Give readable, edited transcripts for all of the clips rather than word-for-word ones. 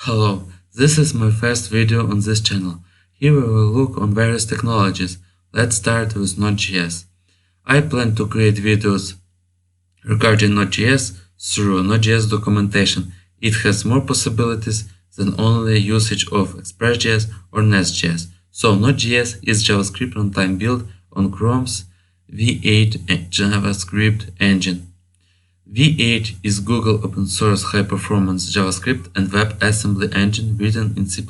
Hello, this is my first video on this channel. Here we will look on various technologies. Let's start with Node.js. I plan to create videos regarding Node.js through Node.js documentation. It has more possibilities than only usage of Express.js or Nest.js. So Node.js is JavaScript runtime built on Chrome's V8 JavaScript engine. V8 is Google open source high-performance JavaScript and WebAssembly engine written in C++.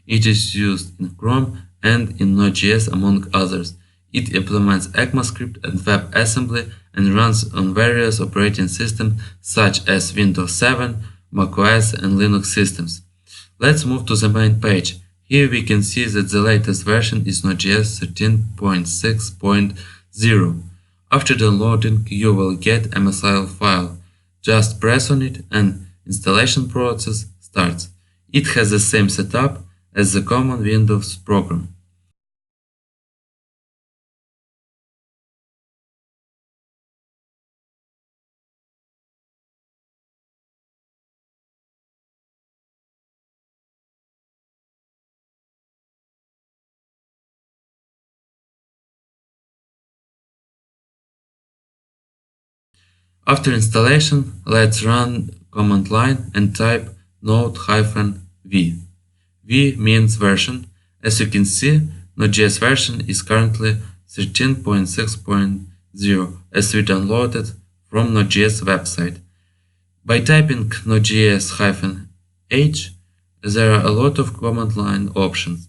It is used in Chrome and in Node.js among others. It implements ECMAScript and WebAssembly and runs on various operating systems such as Windows 7, macOS and Linux systems. Let's move to the main page. Here we can see that the latest version is Node.js 13.6.0. After downloading, you will get a MSIL file. Just press on it and installation process starts. It has the same setup as the common Windows program. After installation, let's run command line and type node-v. V means version. As you can see, Node.js version is currently 13.6.0 as we downloaded from Node.js website. By typing Node.js-h, there are a lot of command line options.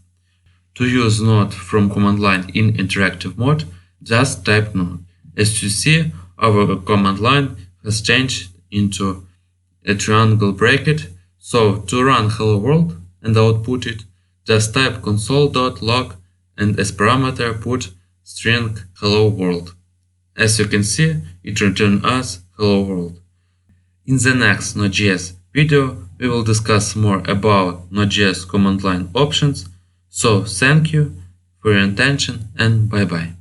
To use Node from command line in interactive mode, just type Node. As you see, our command line has changed into a triangle bracket, so to run hello world and output it, just type console.log and as parameter put string hello world. As you can see, it returns us hello world. In the next Node.js video, we will discuss more about Node.js command line options. So thank you for your attention and bye bye.